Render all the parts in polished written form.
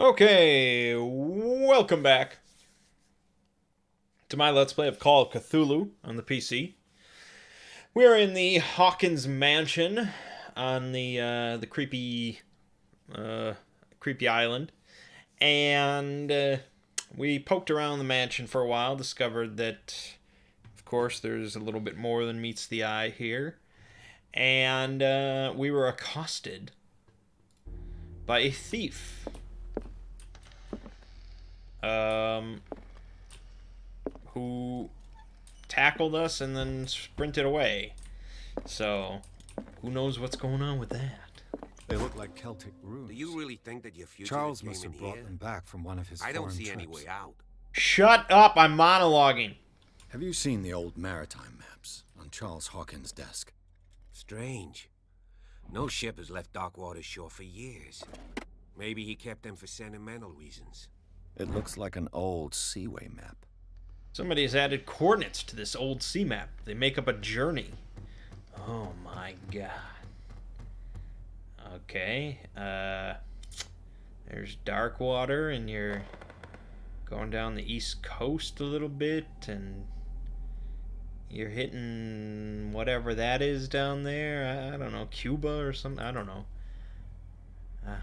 Okay, welcome back to my Let's Play of Call of Cthulhu on the PC. We're in the Hawkins Mansion on the creepy island, and we poked around the mansion for a while, discovered that, of course, there's a little bit more than meets the eye here, and we were accosted by a thief. Who tackled us and then sprinted away. So, who knows what's going on with that? They look like Celtic runes. Do you really think that your future Charles came must in have brought here? them back from one of his I don't foreign see any trips. way out. Shut up, I'm monologuing. Have you seen the old maritime maps on Charles Hawkins' desk? Strange. No ship has left Darkwater's shore for years. Maybe he kept them for sentimental reasons. It looks like an old seaway map. Somebody has added coordinates to this old sea map. They make up a journey. Oh my god. Okay, there's Darkwater, and you're going down the east coast a little bit, and you're hitting whatever that is down there. I don't know, Cuba or something. I don't know.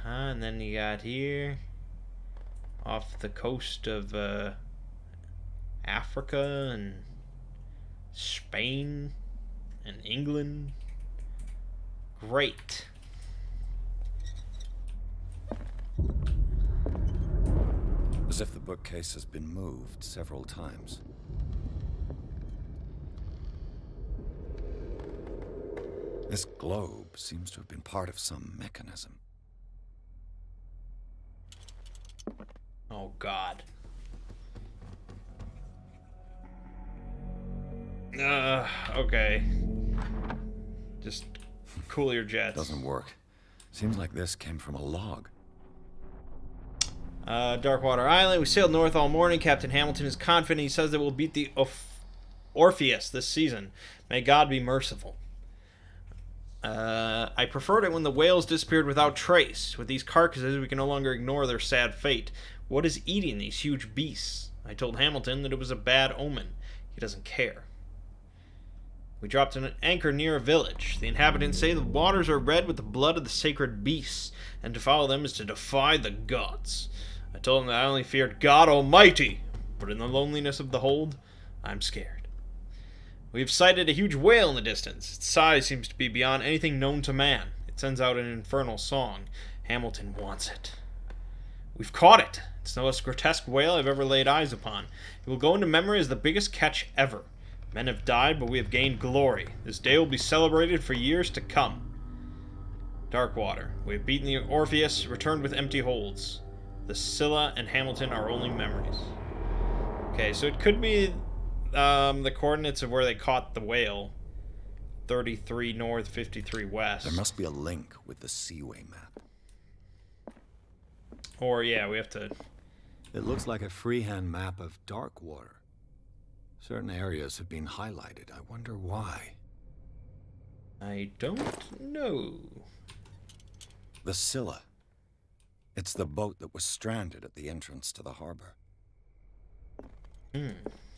And then you got here, off the coast of Africa and Spain and England. Great. As if the bookcase has been moved several times. This globe seems to have been part of some mechanism. Oh god. Okay. Just cool your jets. Doesn't work. Seems like this came from a log. Darkwater Island. We sailed north all morning. Captain Hamilton is confident. He says that we'll beat the Orpheus this season. May God be merciful. I preferred it when the whales disappeared without trace. With these carcasses, we can no longer ignore their sad fate. What is eating these huge beasts? I told Hamilton that it was a bad omen. He doesn't care. We dropped an anchor near a village. The inhabitants say the waters are red with the blood of the sacred beasts, and to follow them is to defy the gods. I told them that I only feared God Almighty, but in the loneliness of the hold, I'm scared. We have sighted a huge whale in the distance. Its size seems to be beyond anything known to man. It sends out an infernal song. Hamilton wants it. We've caught it. It's the most grotesque whale I've ever laid eyes upon. It will go into memory as the biggest catch ever. Men have died, but we have gained glory. This day will be celebrated for years to come. Darkwater. We have beaten the Orpheus, returned with empty holds. The Scylla and Hamilton are only memories. Okay, so it could be the coordinates of where they caught the whale. 33 north, 53 west. There must be a link with the seaway map. Or, yeah, we have to... It looks like a freehand map of Darkwater. Certain areas have been highlighted. I wonder why. I don't know. The Scylla. It's the boat that was stranded at the entrance to the harbor.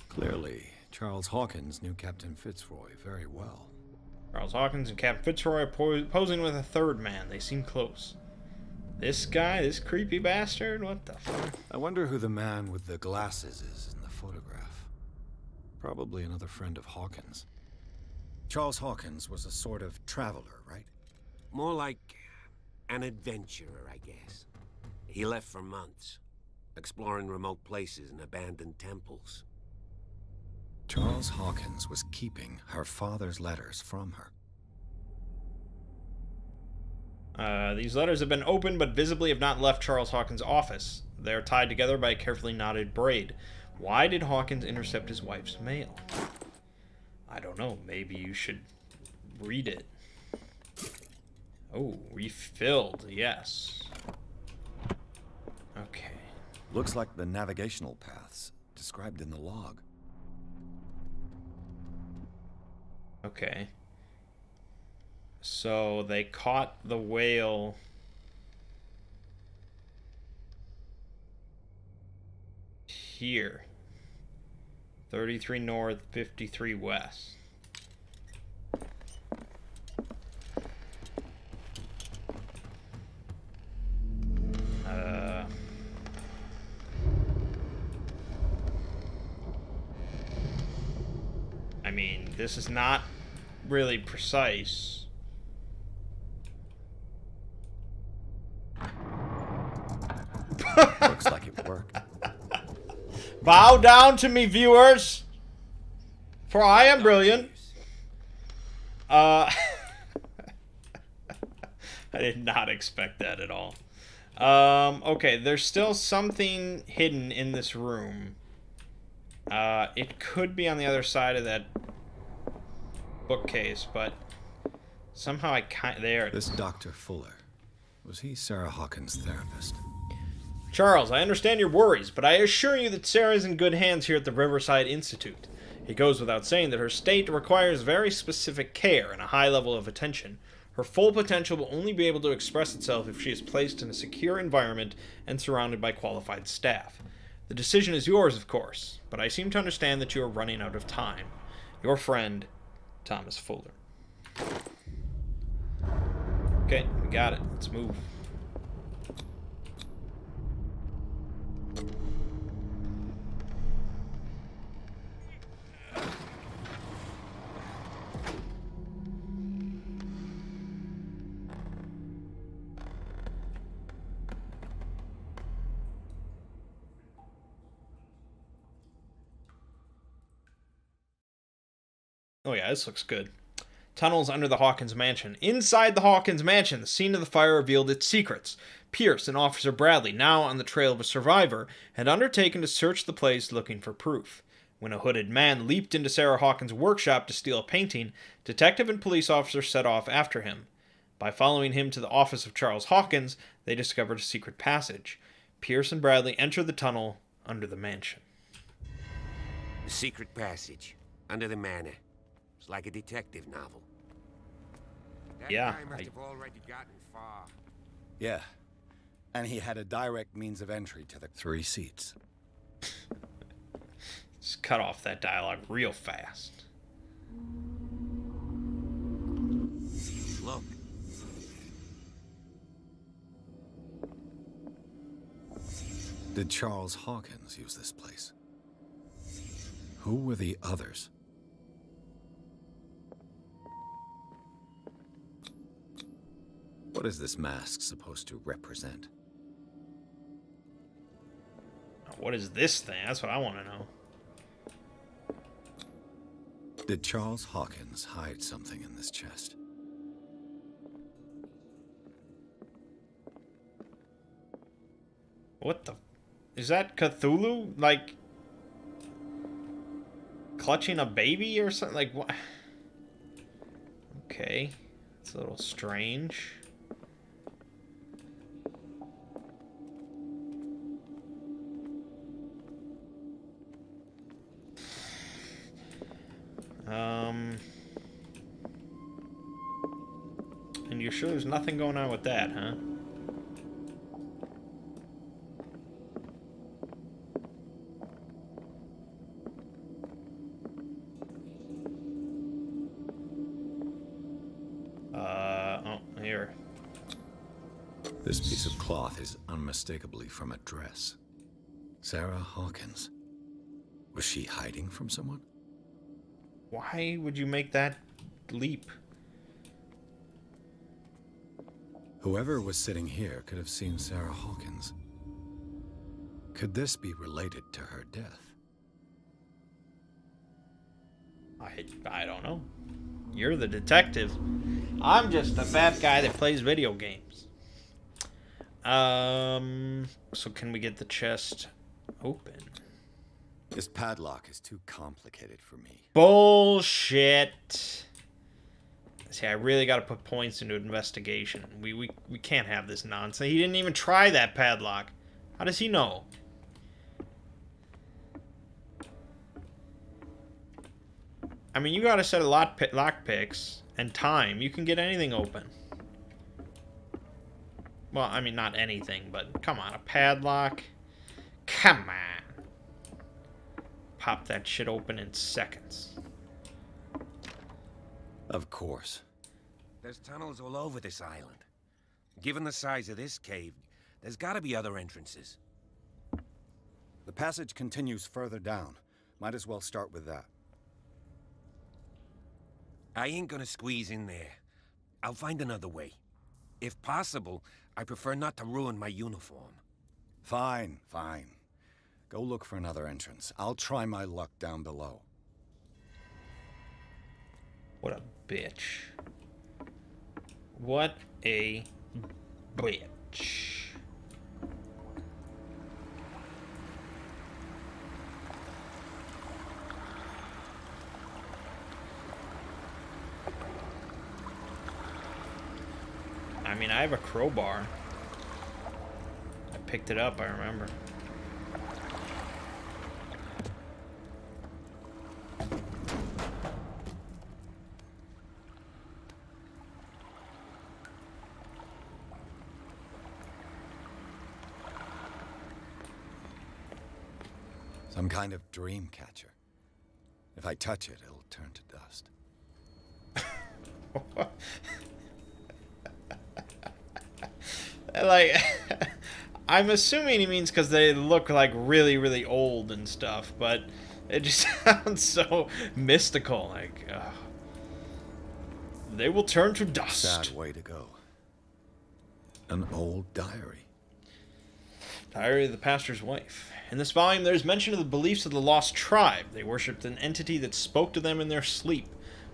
Clearly, Charles Hawkins knew Captain Fitzroy very well. Charles Hawkins and Captain Fitzroy are posing with a third man. They seem close. This guy, this creepy bastard? What the fuck? I wonder who the man with the glasses is in the photograph. Probably another friend of Hawkins. Charles Hawkins was a sort of traveler, right? More like an adventurer, I guess. He left for months, exploring remote places and abandoned temples. Charles Hawkins was keeping her father's letters from her. These letters have been opened, but visibly have not left Charles Hawkins' office. They are tied together by a carefully knotted braid. Why did Hawkins intercept his wife's mail? I don't know. Maybe you should read it. Oh, refilled. Yes. Okay. Looks like the navigational paths described in the log. Okay. So they caught the whale here. 33 north, 53 west. I mean, this is not really precise. Looks like it worked. Bow down to me, viewers, for I am brilliant. I did not expect that at all. Okay, there's still something hidden in this room. It could be on the other side of that bookcase, but somehow I can't. There. This Dr. Fuller, was he Sarah Hawkins' therapist? Charles, I understand your worries, but I assure you that Sarah is in good hands here at the Riverside Institute. It goes without saying that her state requires very specific care and a high level of attention. Her full potential will only be able to express itself if she is placed in a secure environment and surrounded by qualified staff. The decision is yours, of course, but I seem to understand that you are running out of time. Your friend, Thomas Fuller. Okay, we got it. Let's move. Oh yeah, this looks good. Tunnels under the Hawkins mansion. Inside the Hawkins mansion, the scene of the fire revealed its secrets. Pierce and Officer Bradley, now on the trail of a survivor, had undertaken to search the place looking for proof. When a hooded man leaped into Sarah Hawkins' workshop to steal a painting, detective and police officers set off after him. By following him to the office of Charles Hawkins, they discovered a secret passage. Pierce and Bradley entered the tunnel under the mansion. The secret passage under the manor. It's like a detective novel. That Yeah, guy must have already gotten far. Yeah. And he had a direct means of entry to the 3 seats. Just cut off that dialogue real fast. Look. Did Charles Hawkins use this place? Who were the others? What is this mask supposed to represent? What is this thing? That's what I want to know. Did Charles Hawkins hide something in this chest? What the... Is that Cthulhu? Like... clutching a baby or something? Like, what? Okay. It's a little strange. And you're sure there's nothing going on with that, huh? Oh, here. This piece of cloth is unmistakably from a dress. Sarah Hawkins. Was she hiding from someone? Why would you make that leap? Whoever was sitting here could have seen Sarah Hawkins. Could this be related to her death? I don't know. You're the detective. I'm just a fat guy that plays video games. So can we get the chest open? This padlock is too complicated for me. Bullshit. See, I really got to put points into investigation. We can't have this nonsense. He didn't even try that padlock. How does he know? I mean, you got a set of lockpicks and time. You can get anything open. Well, I mean, not anything, but come on, a padlock. Come on. pop that shit open in seconds. Of course. There's tunnels all over this island. Given the size of this cave, there's gotta be other entrances. The passage continues further down. Might as well start with that. I ain't gonna squeeze in there. I'll find another way. If possible, I prefer not to ruin my uniform. Fine, fine. Go look for another entrance. I'll try my luck down below. What a bitch. What a bitch. I mean, I have a crowbar. I picked it up, I remember. Some kind of dream catcher. If I touch it, it'll turn to dust. Like, I'm assuming he means because they look like really, really old and stuff, but it just sounds so mystical. Like, they will turn to dust. Sad way to go. An old diary. Diary of the Pastor's Wife. In this volume, there's mention of the beliefs of the lost tribe. They worshipped an entity that spoke to them in their sleep.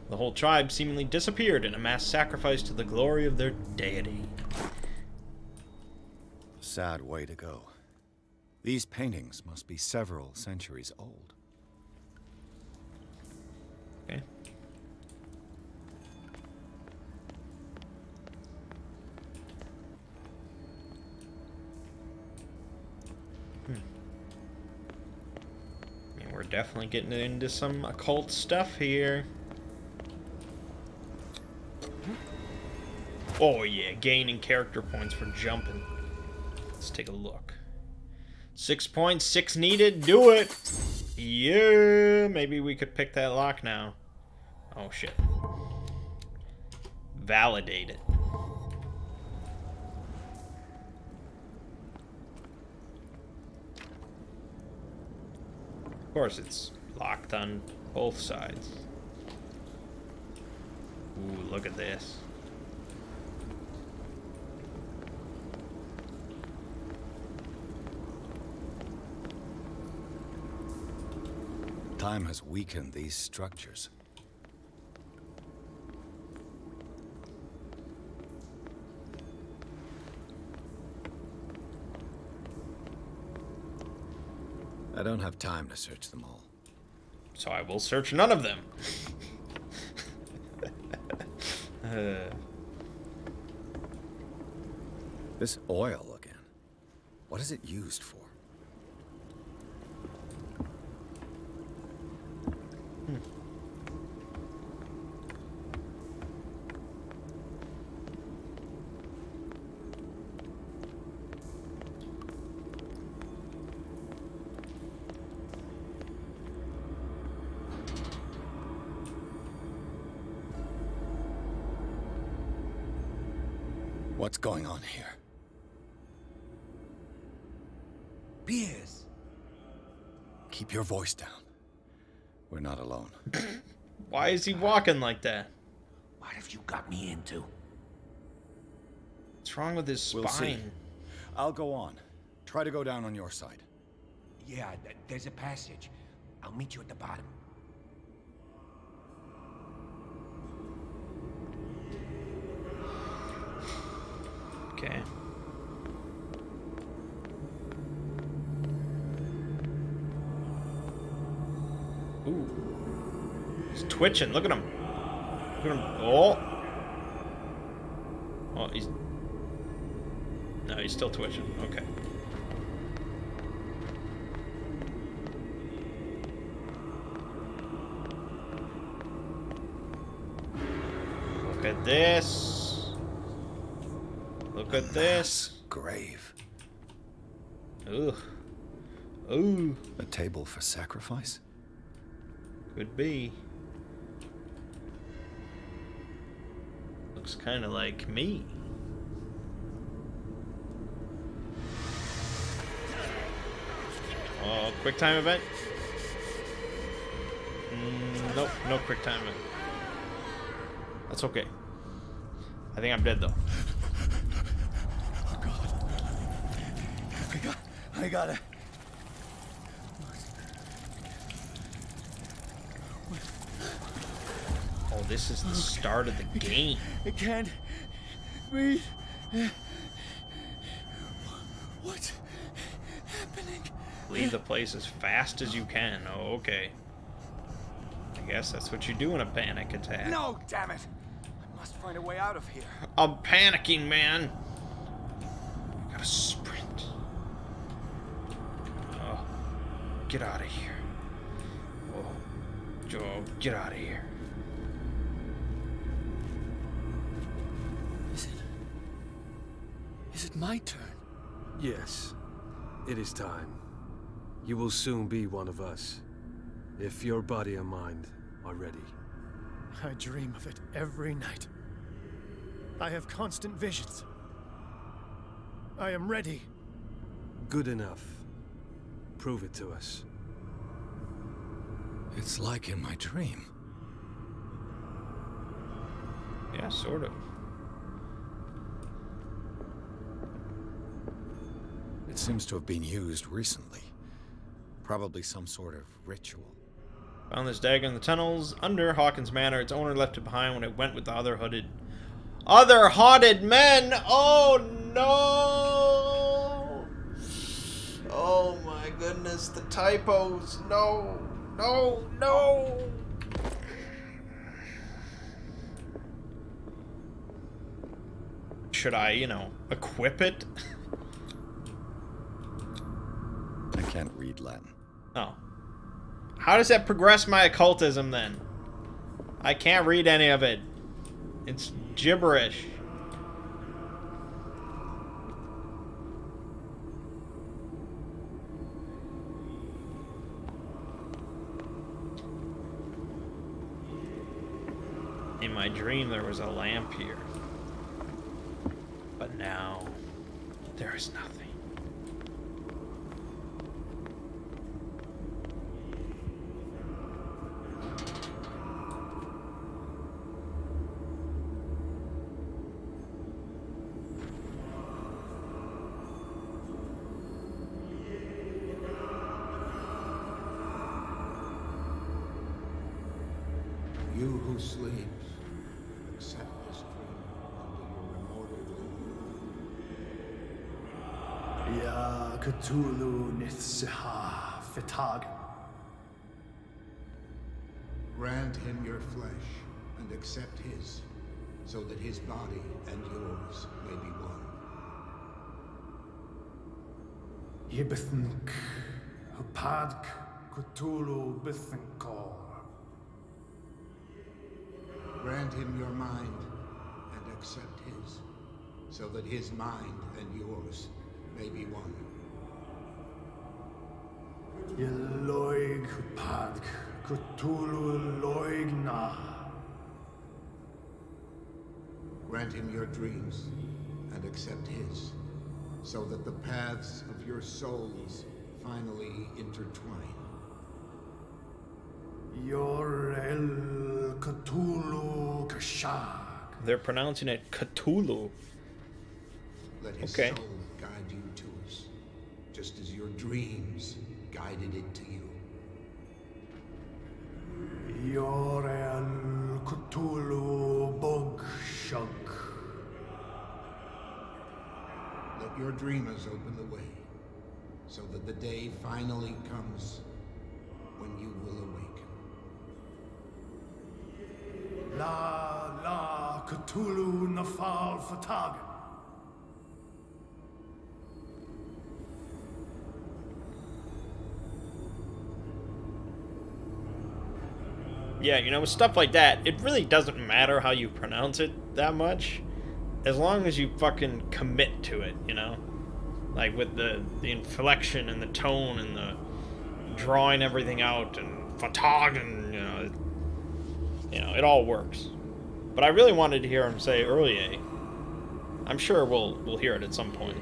The whole tribe seemingly disappeared in a mass sacrifice to the glory of their deity. Sad way to go. These paintings must be several centuries old. Okay. I mean, we're definitely getting into some occult stuff here. Oh yeah, gaining character points for jumping. Let's take a look. 6 points, 6 needed. Do it! Yeah, maybe we could pick that lock now. Oh shit. Validate it. Of course, it's locked on both sides. Ooh, look at this. Time has weakened these structures. I don't have time to search them all. So I will search none of them. This oil again. What is it used for? What's going on here? Piers! Keep your voice down. We're not alone. Why is he walking like that? What have you got me into? What's wrong with his spine? We'll see. I'll go on. Try to go down on your side. Yeah, there's a passage. I'll meet you at the bottom. Okay. Ooh. He's twitching. Look at him. Look at him. Oh. Oh, he's... No, he's still twitching. Okay. Look at this. Look at this. Grave. Ugh. Ooh. A table for sacrifice? Could be. Looks kind of like me. Oh, quick time event? Nope, no quick time event. That's okay. I think I'm dead though. Oh God. I got it. Oh, this is the start of the game. I can't breathe. What's happening? Leave the place as fast as you can. Oh, okay. I guess that's what you do in a panic attack. No, damn it! I must find a way out of here. I'm panicking, man. I gotta sprint. Oh, get out of here. Oh, Joe, get out of here. Is it my turn? Yes, it is time. You will soon be one of us, if your body and mind are ready. I dream of it every night. I have constant visions. I am ready. Good enough. Prove it to us. It's like in my dream. Yeah, sort of. It seems to have been used recently. Probably some sort of ritual. Found this dagger in the tunnels under Hawkins Manor. Its owner left it behind when it went with the other haunted men. Oh no! Oh my goodness, the typos. No, no, no! Should I, equip it? I can't read Latin. Oh. How does that progress my occultism then? I can't read any of it. It's gibberish. In my dream there was a lamp here. But now there is nothing. You who sleeps, accept this dream under your immortal doom. Ya Cthulhu Nithsiha Fitag. Grant him your flesh and accept his, so that his body and yours may be one. Yibithink Hupadk Cthulhu Bithinkor. Grant him your mind and accept his, so that his mind and yours may be one. Yeloig Hupadk Cthulhu Loigna. Grant him your dreams and accept his, so that the paths of your souls finally intertwine. Yorel Cthulhu Kashag. They're pronouncing it Cthulhu. Let his Okay. soul guide you to us, just as your dreams guided it to you. Yorel Cthulhu Bogshug. Let your dreamers open the way, so that the day finally comes when you will awaken. La Cthulhu Nafal Fatag. Yeah, with stuff like that, it really doesn't matter how you pronounce it that much, as long as you fucking commit to it, Like with the inflection and the tone and the drawing everything out and Fatog, and it all works. But I really wanted to hear him say Earlier. I'm sure we'll hear it at some point.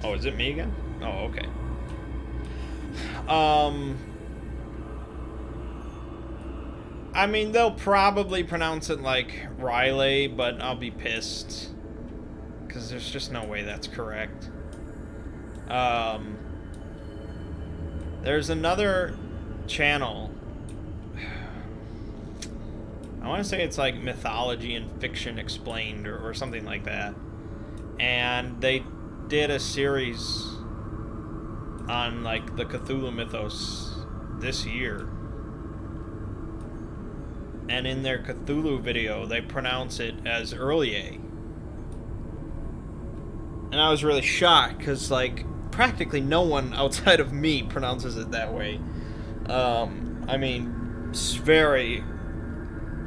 Oh, is it me again? Oh, okay. I mean, they'll probably pronounce it like Riley, but I'll be pissed. Because there's just no way that's correct. There's another channel. I want to say it's like Mythology and Fiction Explained or something like that. And they did a series on like the Cthulhu mythos this year, and in their Cthulhu video they pronounce it as Earlier, and I was really shocked because like practically no one outside of me pronounces it that way. I mean, it's very,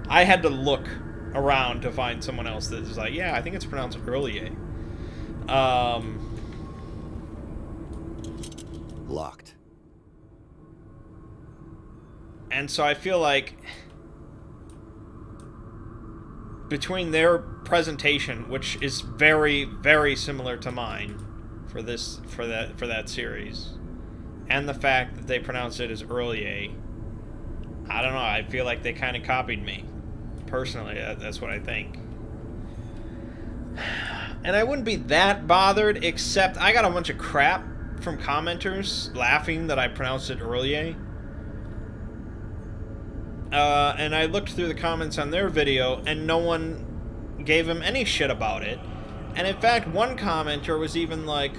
I had to look around to find someone else that is like, yeah, I think it's pronounced Earlier. Locked. And so I feel like between their presentation, which is very, very similar to mine for that series, and the fact that they pronounce it as Earlier, I don't know, I feel like they kind of copied me. Personally, that's what I think. And I wouldn't be that bothered, except I got a bunch of crap from commenters laughing that I pronounced it Earlier. And I looked through the comments on their video, and no one gave him any shit about it. And in fact, one commenter was even like,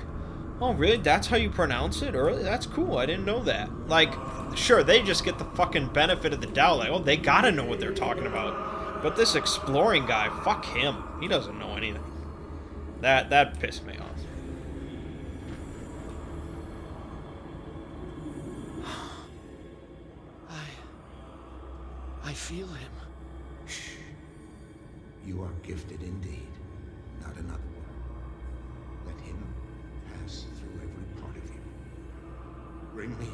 oh, really? That's how you pronounce it? Earlier? That's cool. I didn't know that. Like, sure, they just get the fucking benefit of the doubt. Like, oh, they gotta know what they're talking about. But this exploring guy, fuck him. He doesn't know anything. That pissed me off. I feel him. Shh. You are gifted indeed. Not another one. Let him pass through every part of you. Bring me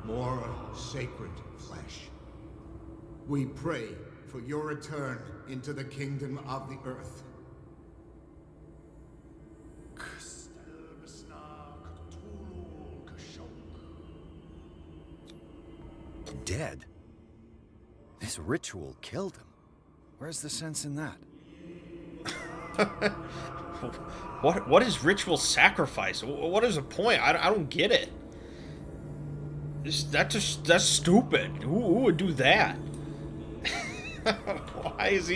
more sacred flesh. We pray for your return into the kingdom of the earth. Dead? This ritual killed him. Where's the sense in that? What is ritual sacrifice? What is the point? I don't get it. That's stupid. Who would do that? Why is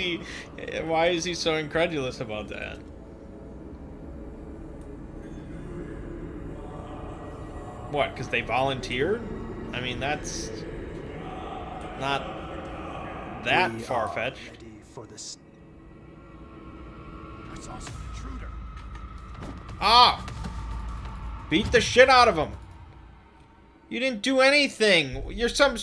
he so incredulous about that? What? Because they volunteered? I mean, that's not that far-fetched. Ah! Beat the shit out of him. You didn't do anything. You're some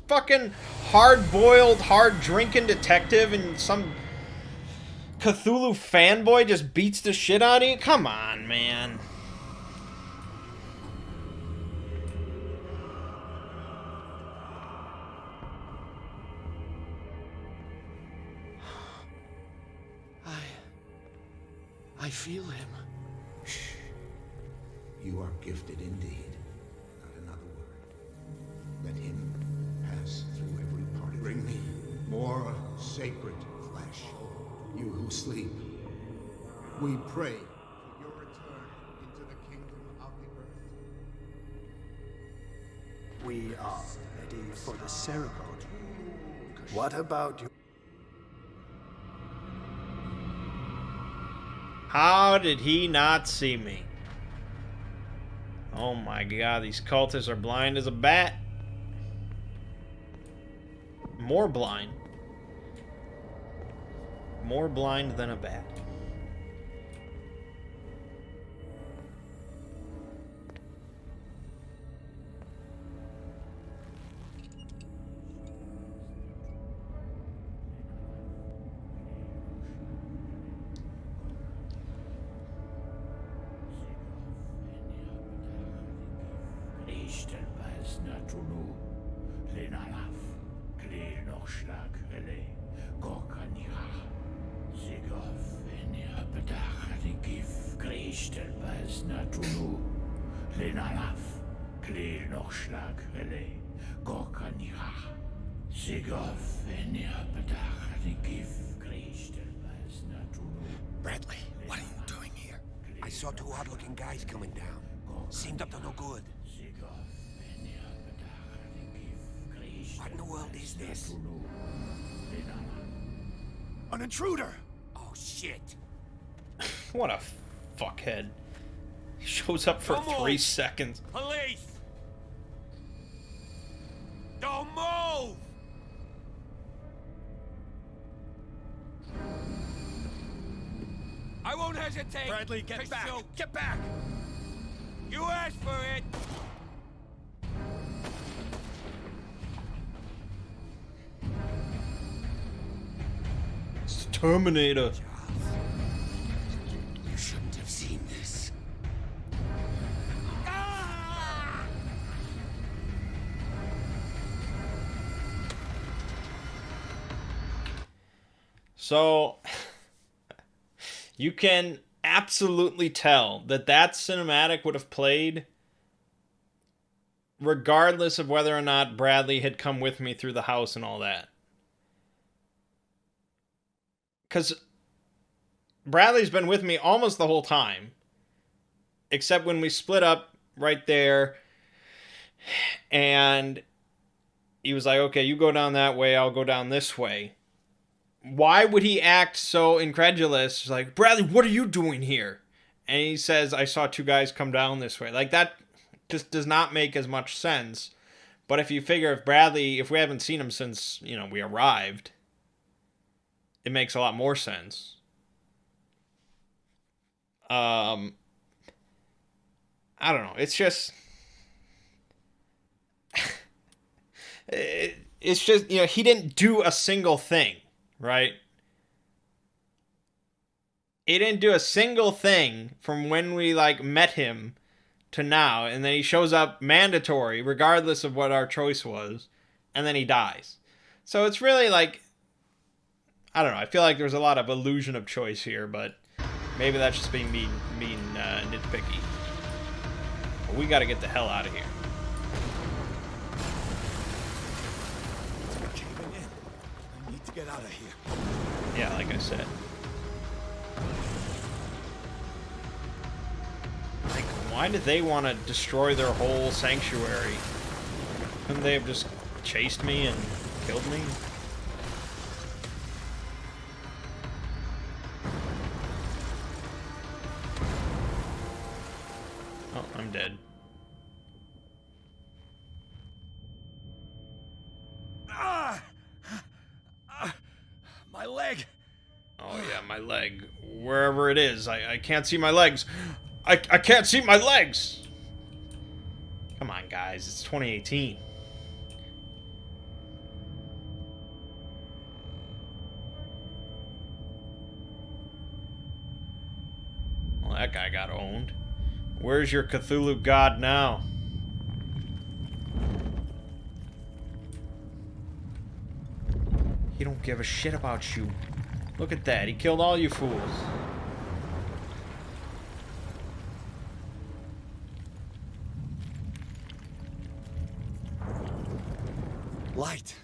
fucking hard-boiled, hard-drinking detective, and some Cthulhu fanboy just beats the shit out of you? Come on, man. I feel him. Shh. You are gifted indeed. Not another word. Let him pass through every part. Bring me more sacred flesh. You who sleep. We pray for your return into the kingdom of the earth. We are ready for the ceremony. What about you? How did he not see me? Oh my god, these cultists are blind as a bat. More blind. More blind than a bat. Bradley, what are you doing here? I saw two odd-looking guys coming down. Seemed up to no good. What in the world is this? An intruder! Oh, shit. What a fuckhead. He shows up for Come on. 3 seconds. Police! Don't move! I won't hesitate. Bradley, get to back! shoot. Get back! You asked for it. It's Terminator. You shouldn't have seen this. So, you can absolutely tell that that cinematic would have played regardless of whether or not Bradley had come with me through the house and all that. Because Bradley's been with me almost the whole time, except when we split up right there, and he was like, okay, you go down that way, I'll go down this way. Why would he act so incredulous? Like, Bradley, what are you doing here? And he says, I saw two guys come down this way. Like, that just does not make as much sense. But if you figure if we haven't seen him since, we arrived, it makes a lot more sense. I don't know. It's just... it's just, he didn't do a single thing. Right? He didn't do a single thing from when we met him to now, and then he shows up mandatory regardless of what our choice was, and then he dies. So it's really I don't know, I feel like there's a lot of illusion of choice here, but maybe that's just being nitpicky. But we gotta get the hell out of here. I need to get out of here. Yeah, like I said. Why did they want to destroy their whole sanctuary? Couldn't they have just chased me and killed me? Oh, I'm dead. My leg! Oh yeah, my leg. Wherever it is, I can't see my legs. I can't see my legs! Come on, guys. It's 2018. Well, that guy got owned. Where's your Cthulhu god now? He don't give a shit about you. Look at that. He killed all you fools. Light.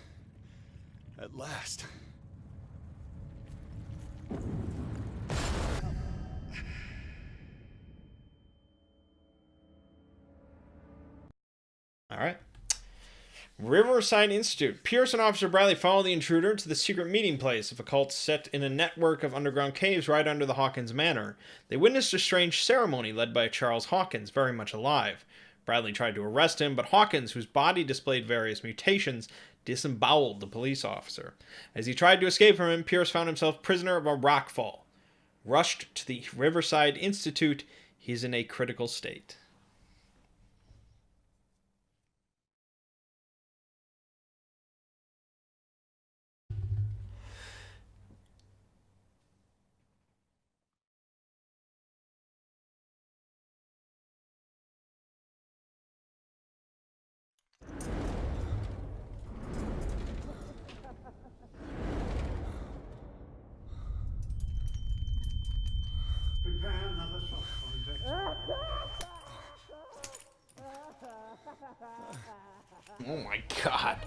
At last. All right. Riverside Institute. Pierce and Officer Bradley follow the intruder to the secret meeting place of a cult set in a network of underground caves right under the Hawkins Manor. They witnessed a strange ceremony led by Charles Hawkins, very much alive. Bradley tried to arrest him, but Hawkins, whose body displayed various mutations, disemboweled the police officer. As he tried to escape from him, Pierce found himself prisoner of a rockfall. Rushed to the Riverside Institute, he is in a critical state. Oh my god.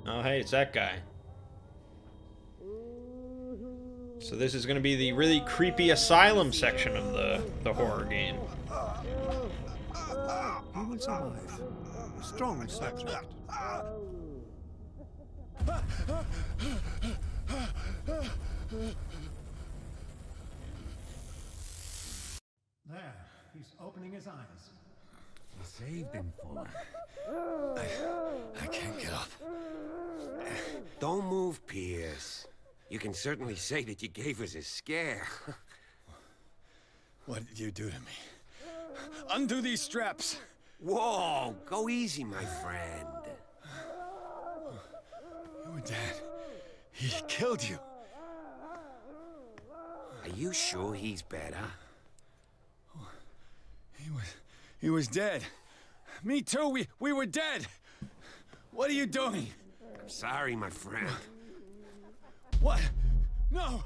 Oh, hey, it's that guy. So this is going to be the really creepy asylum section of the horror game. He will survive. Strong subject. There, he's opening his eyes. Saved him, Fuller. I can't get up. Don't move, Pierce. You can certainly say that you gave us a scare. What did you do to me? Undo these straps! Whoa, go easy, my friend. You were dead. He killed you. Are you sure he's better? He was dead. Me too, we were dead. What are you doing? I'm sorry, my friend. What? No!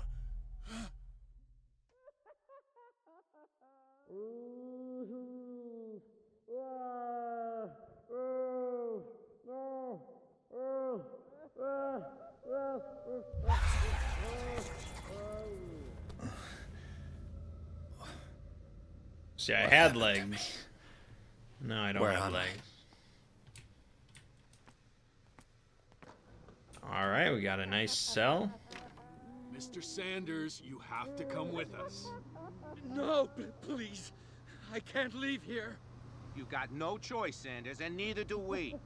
See, I had legs. No, I don't Where have am I? legs. Alright, we got a nice cell. Mr. Sanders, you have to come with us. No, please. I can't leave here. You got no choice, Sanders, and neither do we.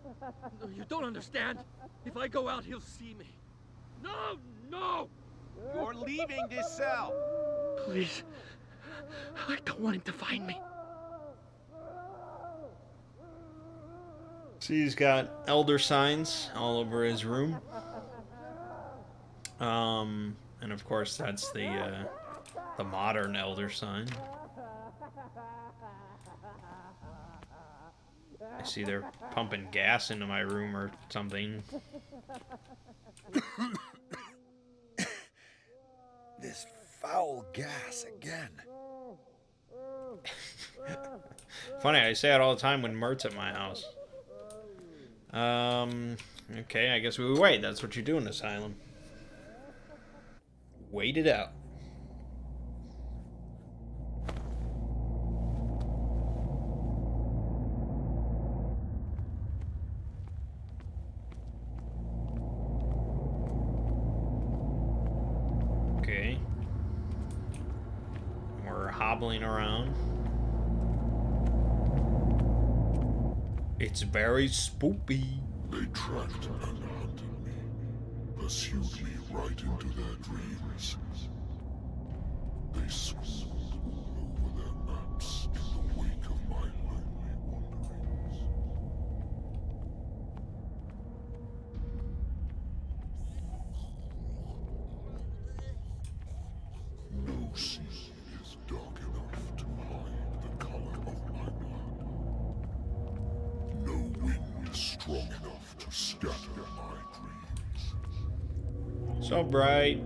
No, you don't understand. If I go out, he'll see me. No, no! You're leaving this cell. Please. I don't want him to find me. See, he's got elder signs all over his room. And of course that's the modern elder sign. I see they're pumping gas into my room or something. This foul gas again. Funny, I say it all the time when Mert's at my house. Okay, I guess we wait. That's what you do in Asylum. Wait it out. Okay. We're hobbling around. It's very spoopy. They tracked and hunted me, pursued me right into their dreams. They swooned all over their maps in the wake of my lonely wanderings. No sea is dark enough to hide the color of my blood. No wind is strong enough to scatter my dreams. So bright.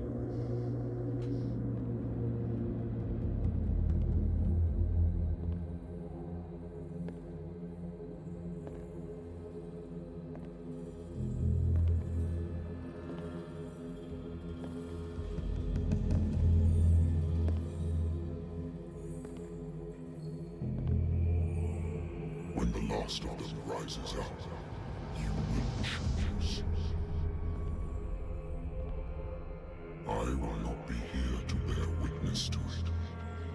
When the last of them rises up, you will choose. I will not be here to bear witness to it,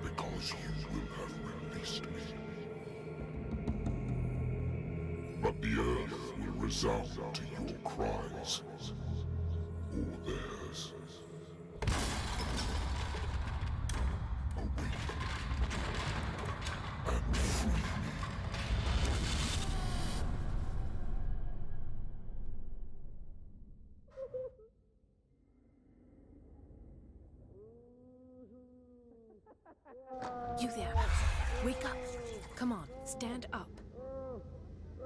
because you will have released me. But the earth will resound to your cries, or theirs. Awaken and free me. You there. Wake up. Come on, stand up.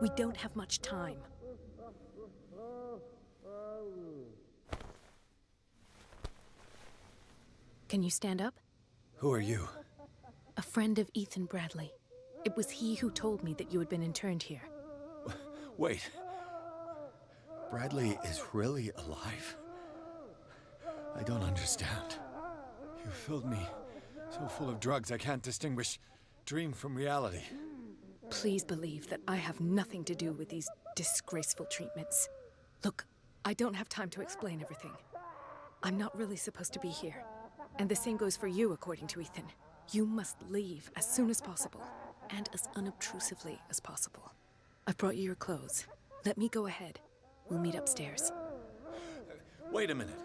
We don't have much time. Can you stand up? Who are you? A friend of Ethan Bradley. It was he who told me that you had been interned here. Wait. Bradley is really alive? I don't understand. You filled me so full of drugs I can't distinguish dream from reality. Please believe that I have nothing to do with these disgraceful treatments. Look, I don't have time to explain everything. I'm not really supposed to be here. And the same goes for you, according to Ethan. You must leave as soon as possible, and as unobtrusively as possible. I've brought you your clothes. Let me go ahead. We'll meet upstairs. Wait a minute.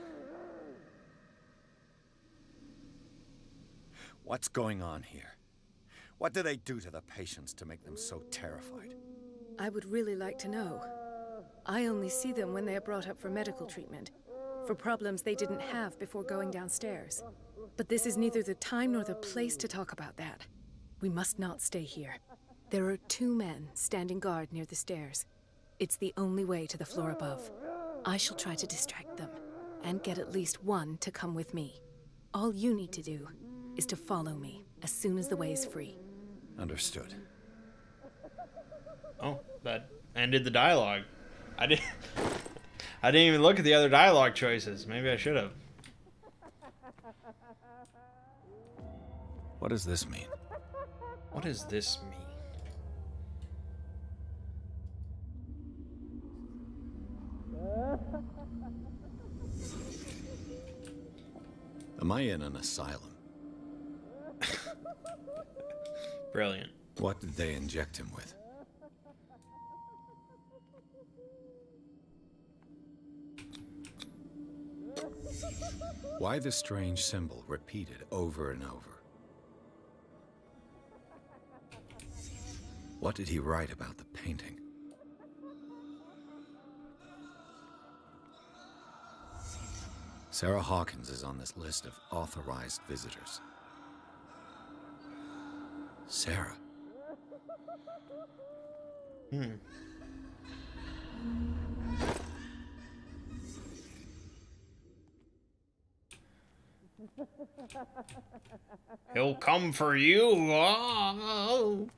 What's going on here? What do they do to the patients to make them so terrified? I would really like to know. I only see them when they are brought up for medical treatment, for problems they didn't have before going downstairs. But this is neither the time nor the place to talk about that. We must not stay here. There are 2 men standing guard near the stairs. It's the only way to the floor above. I shall try to distract them, and get at least one to come with me. All you need to do is to follow me as soon as the way is free. Understood. Oh, that ended the dialogue. I didn't even look at the other dialogue choices. Maybe I should have. What does this mean? What does this mean? Am I in an asylum? Brilliant. What did they inject him with? Why the strange symbol repeated over and over? What did he write about the painting? Sarah Hawkins is on this list of authorized visitors. Sarah. He'll come for you. Oh.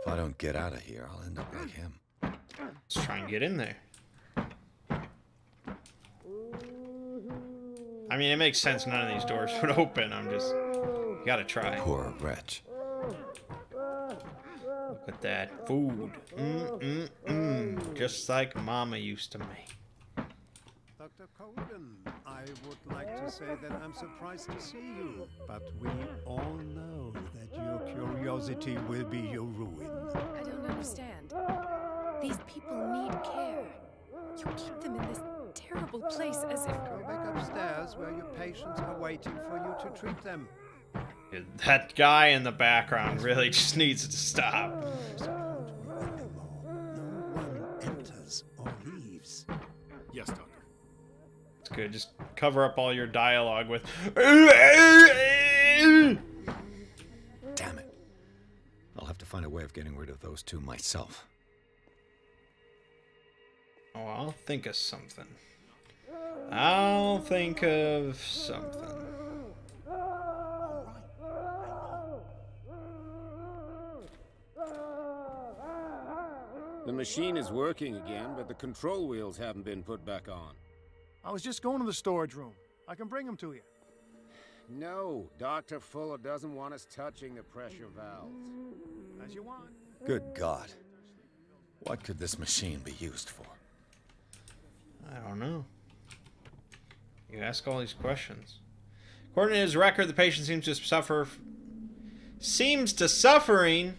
If I don't get out of here, I'll end up like him. Let's try and get in there. I mean, it makes sense none of these doors would open. You gotta try. Poor wretch. Look at that food. Just like Mama used to make. Dr. Colgan, I would like to say that I'm surprised to see you, but we all know that your curiosity will be your ruin. I don't understand. These people need care. You keep them in this terrible place as if... Go back upstairs where your patients are waiting for you to treat them. That guy in the background really just needs to stop. No one enters or leaves. Yes, Doctor. It's good. Just cover up all your dialogue with... Damn it. I'll have to find a way of getting rid of those 2 myself. Oh, I'll think of something. I'll think of something. The machine is working again, but the control wheels haven't been put back on. I was just going to the storage room. I can bring them to you. No, Dr. Fuller doesn't want us touching the pressure valves. As you want. Good God. What could this machine be used for? I don't know. You ask all these questions. According to his record, the patient seems to suffering.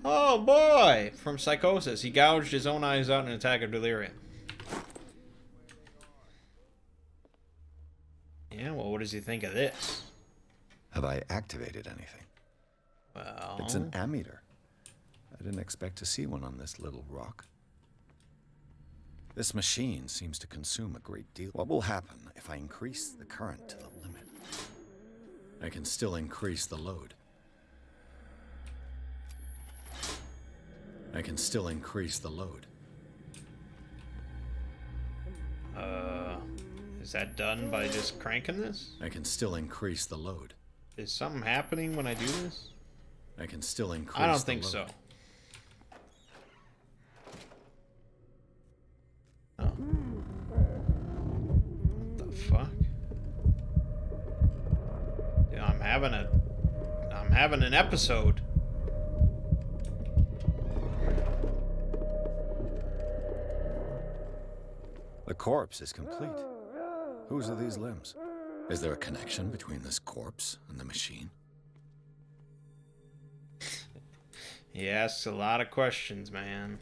Oh boy, from psychosis. He gouged his own eyes out in an attack of delirium. Yeah, well, what does he think of this? Have I activated anything? Well... It's an ammeter. I didn't expect to see one on this little rock. This machine seems to consume a great deal. What will happen if I increase the current to the limit? I can still increase the load. I can still increase the load. Is that done by just cranking this? I can still increase the load. Is something happening when I do this? I can still increase I don't the think load. so. Oh. What the fuck? Yeah, I'm having an episode. The corpse is complete. Whose are these limbs? Is there a connection between this corpse and the machine? He asks a lot of questions, man.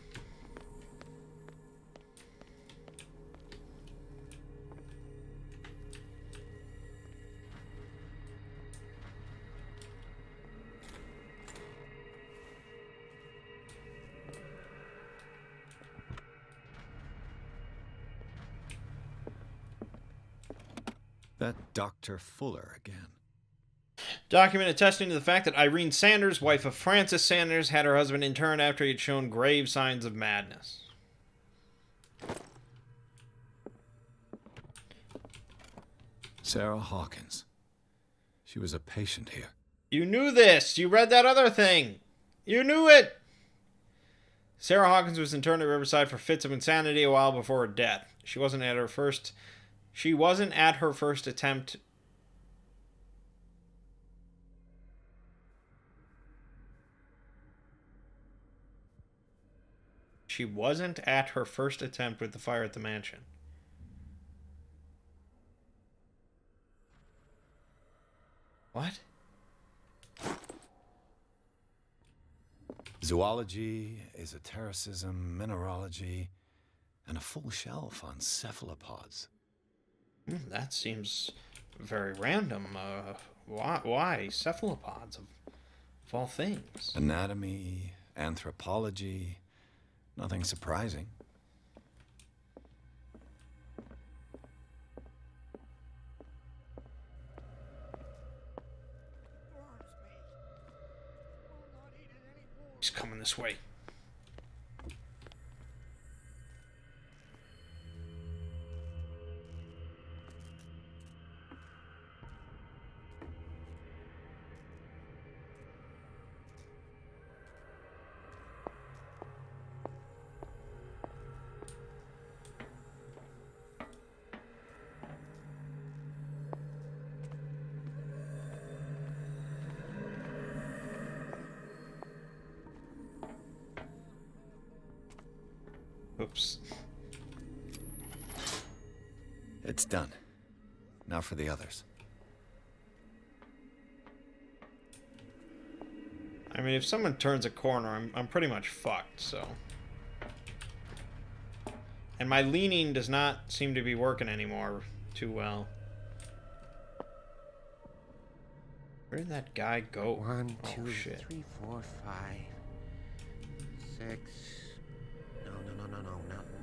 That Dr. Fuller again. Document attesting to the fact that Irene Sanders, wife of Francis Sanders, had her husband interned after he had shown grave signs of madness. Sarah Hawkins. She was a patient here. You knew this! You read that other thing! You knew it! Sarah Hawkins was interned at Riverside for fits of insanity a while before her death. She wasn't at her first attempt. She wasn't at her first attempt with the fire at the mansion. What? Zoology, esotericism, mineralogy, and a full shelf on cephalopods. That seems very random. Why cephalopods of all things? Anatomy, anthropology, nothing surprising. He's coming this way. Oops. It's done. Now for the others. I mean, if someone turns a corner, I'm pretty much fucked, so. And my leaning does not seem to be working anymore too well. Where did that guy go? 1, 2, shit. 3, 4, 5, 6. No,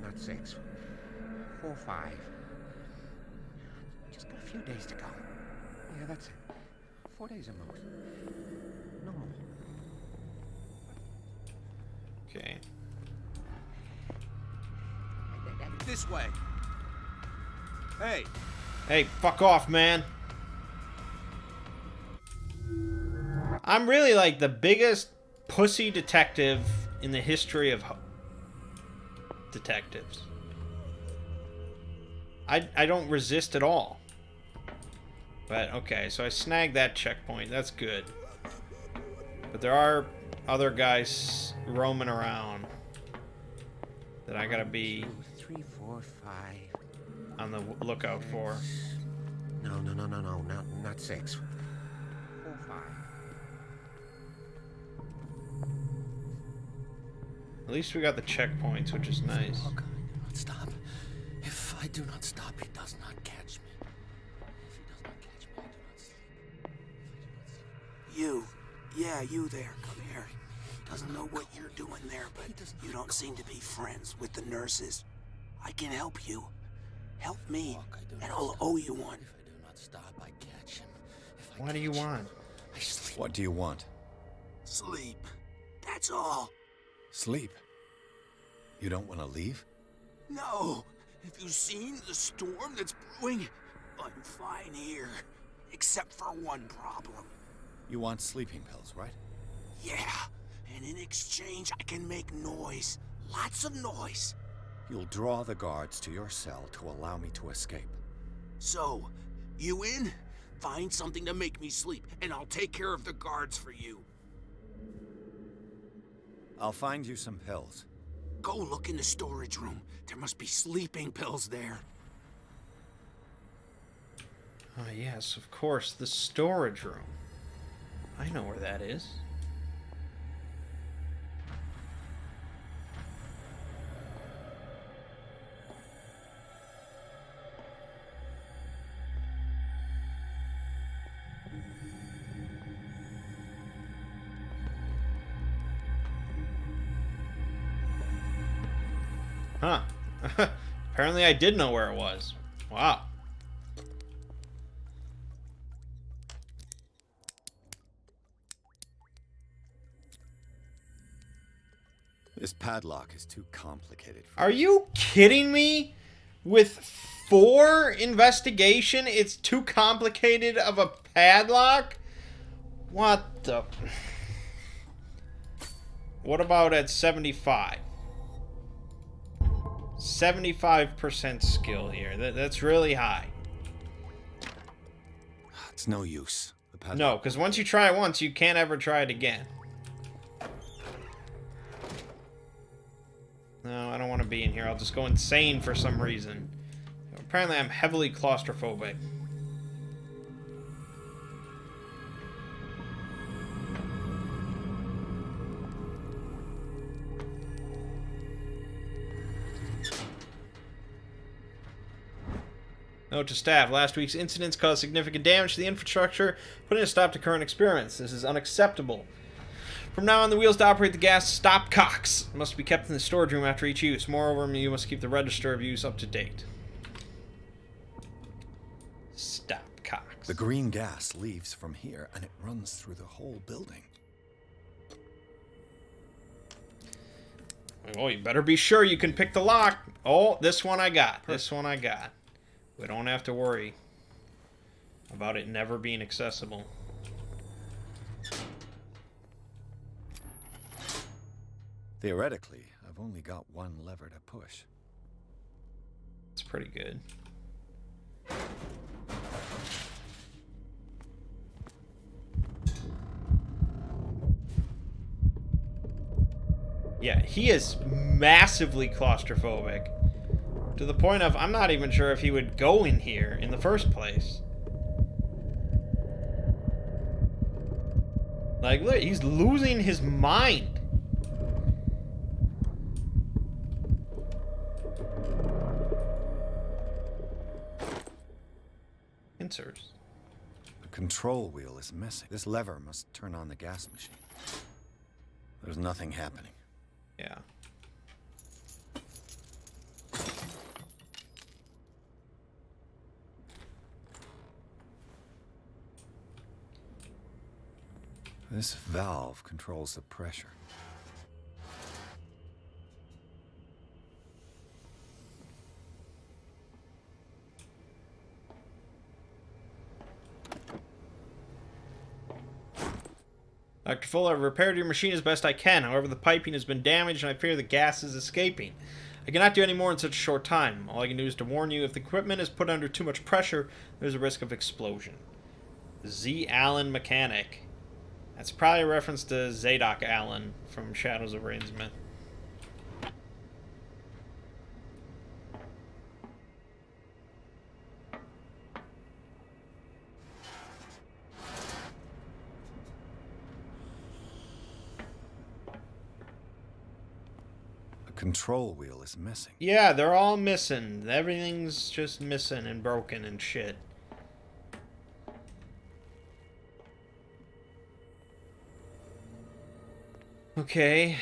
not 6. 4, 5. Just got a few days to go. Yeah, that's it. 4 days at most. No more. Okay. This way. Hey. Hey, fuck off, man. I'm really like the biggest pussy detective in the history of detectives. I don't resist at all. But okay, so I snagged that checkpoint. That's good. But there are other guys roaming around that I gotta be 2, 3, 4, 5 on the lookout for. No, not 6. 4, 5. At least we got the checkpoints, which is nice. Look, I do not stop. If I do not stop, he does not catch me. If he does not catch me, I do not sleep. If I do not sleep. You. Yeah, you there. Come here. Doesn't know what you're doing there, but you don't seem to be friends with the nurses. I can help you. Help me, and I'll owe you one. What do you want? What do you want? Sleep. That's all. Sleep? You don't want to leave? No. Have you seen the storm that's brewing? I'm fine here. Except for one problem. You want sleeping pills, right? Yeah. And in exchange, I can make noise. Lots of noise. You'll draw the guards to your cell to allow me to escape. So, you in? Find something to make me sleep, and I'll take care of the guards for you. I'll find you some pills. Go look in the storage room. There must be sleeping pills there. Ah, yes, of course, the storage room. I know where that is. Huh. Apparently I did know where it was. Wow. This padlock is too complicated for Are you kidding me? With 4 investigation, it's too complicated of a padlock? What the... What about at 75? 75% skill here. That's really high. It's no use. The padlock... No, because once you try it once, you can't ever try it again. No, I don't want to be in here. I'll just go insane for some reason. Apparently, I'm heavily claustrophobic. Note to staff, last week's incidents caused significant damage to the infrastructure, putting a stop to current experiments. This is unacceptable. From now on, the wheels to operate the gas stopcocks must be kept in the storage room after each use. Moreover, you must keep the register of use up to date. Stopcocks. The green gas leaves from here, and it runs through the whole building. Oh, you better be sure you can pick the lock. Oh, this one I got. This one I got. We don't have to worry about it never being accessible. Theoretically, I've only got one lever to push. It's pretty good. Yeah, he is massively claustrophobic. To the point of, I'm not even sure if he would go in here in the first place. Like, look, he's losing his mind. Inserts. The control wheel is missing. This lever must turn on the gas machine. There's nothing happening. Yeah. This valve controls the pressure. Dr. Fuller, I've repaired your machine as best I can. However, the piping has been damaged and I fear the gas is escaping. I cannot do any more in such a short time. All I can do is to warn you, if the equipment is put under too much pressure, there's a risk of explosion. Z. Allen Mechanic. That's probably a reference to Zadok Allen from Shadows of Rainsmith. The control wheel is missing. Yeah, they're all missing. Everything's just missing and broken and shit. Okay,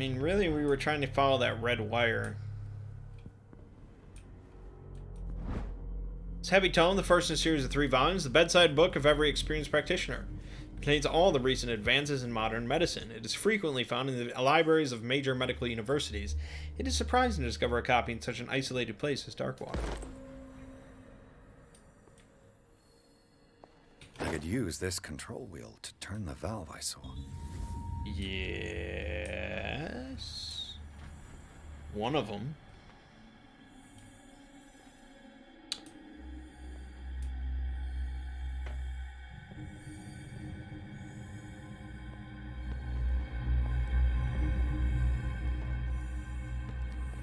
mean, really, we were trying to follow that red wire. It's Heavy Tome, the first in a series of 3 volumes, the bedside book of every experienced practitioner. It contains all the recent advances in modern medicine. It is frequently found in the libraries of major medical universities. It is surprising to discover a copy in such an isolated place as Darkwater. I could use this control wheel to turn the valve I saw. Yes. One of them.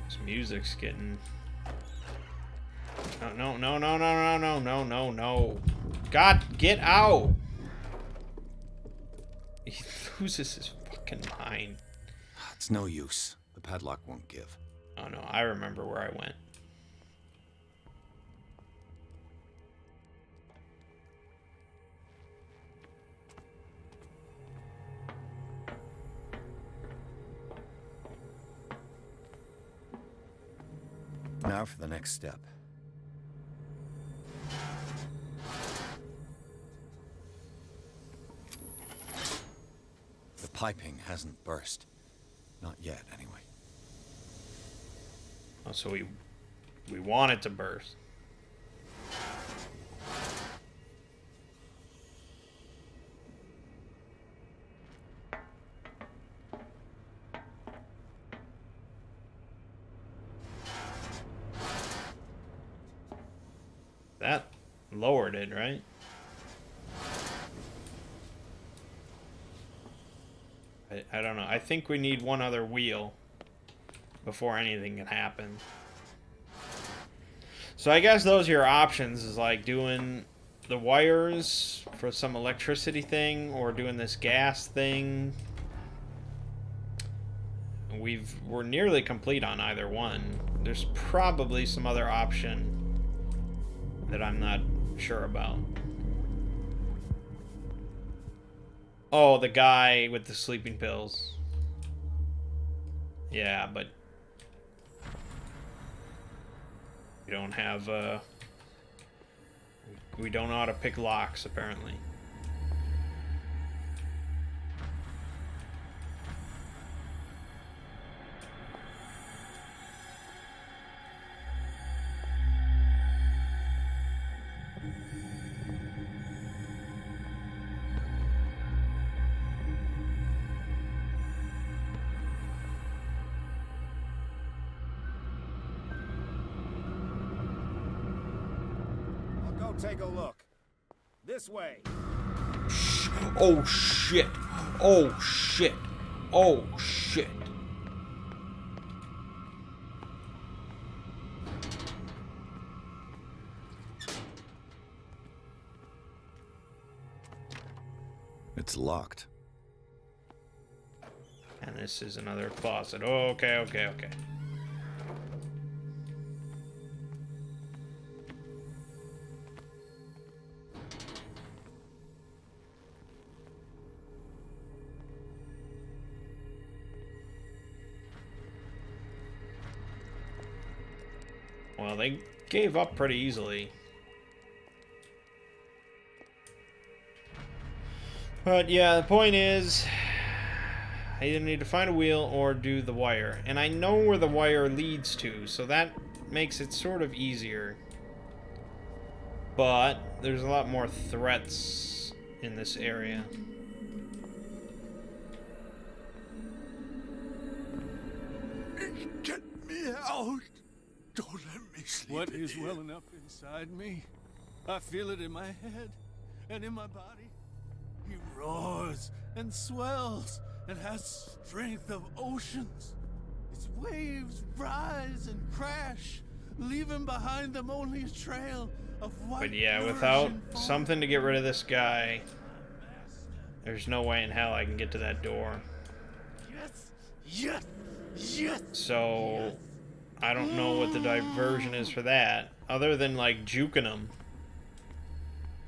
This music's getting... No, no, no, no, no, no, no, no, no. God, get out! He loses his fucking mind. It's no use. The padlock won't give. Oh no, I remember where I went. Now for the next step. The piping hasn't burst. Not yet, anyway. Oh, so we want it to burst. That lowered it, right? I don't know. I think we need one other wheel before anything can happen. So I guess those are your options, is like doing the wires for some electricity thing or doing this gas thing. We're nearly complete on either one. There's probably some other option that I'm not sure about. Oh, the guy with the sleeping pills. Yeah, but we don't have, we don't know how to pick locks, apparently. Take a look. This way. Oh shit. Oh shit. Oh shit. It's locked. And this is another closet. Oh, okay, okay, okay. Well, they gave up pretty easily. But yeah, the point is, I either need to find a wheel or do the wire. And I know where the wire leads to, so that makes it sort of easier. But there's a lot more threats in this area. Get me out! Don't let me sleep. What in is here. welling up inside me? I feel it in my head and in my body. He roars and swells and has strength of oceans. Its waves rise and crash, leaving behind them only a trail of white. But yeah, without something to get rid of this guy, there's no way in hell I can get to that door. Yes, yes, yes. So I don't know what the diversion is for that, other than like juking him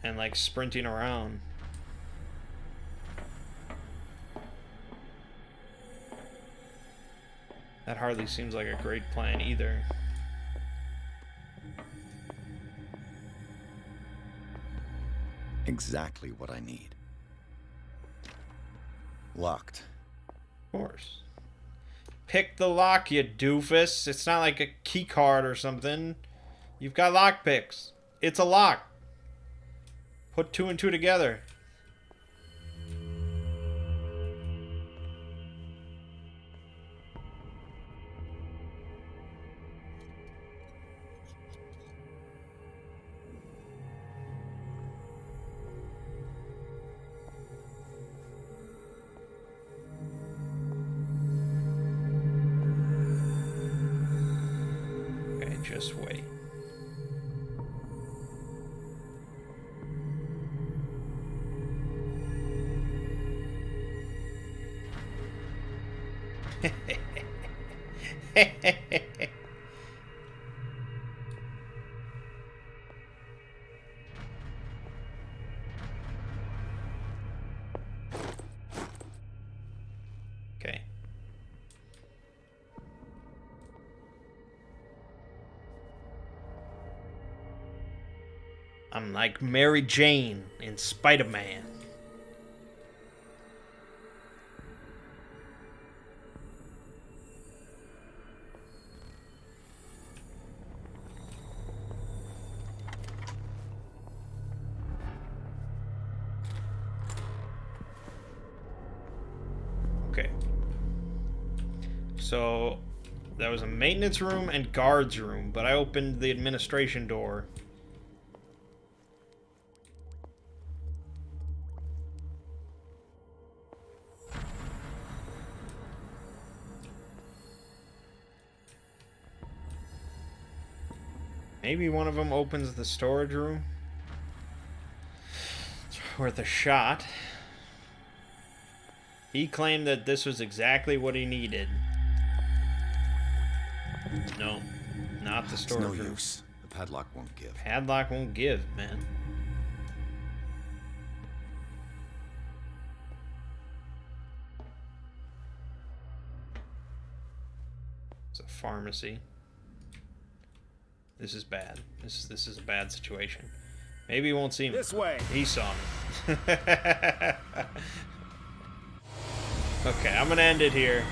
and like sprinting around. That hardly seems like a great plan either. Exactly what I need. Locked. Of course. Pick the lock, you doofus. It's not like a key card or something. You've got lock picks. It's a lock. Put 2 and 2 together. Okay, just wait. Okay. I'm like Mary Jane in Spider-Man. Okay. So, there was a maintenance room and guards room, but I opened the administration door. Maybe one of them opens the storage room. It's worth a shot. He claimed that this was exactly what he needed. No, not the storage room. No use. The padlock won't give. Padlock won't give, man. It's a pharmacy. This is bad. This is a bad situation. Maybe he won't see me. This way. He saw me. Okay, I'm gonna end it here.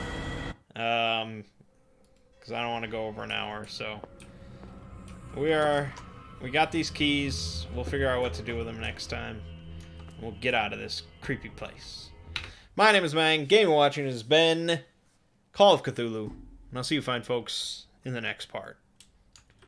Because I don't want to go over an hour, so we got these keys. We'll figure out what to do with them next time. We'll get out of this creepy place. My name is Mangg. Game watching has been Call of Cthulhu. And I'll see you fine folks in the next part.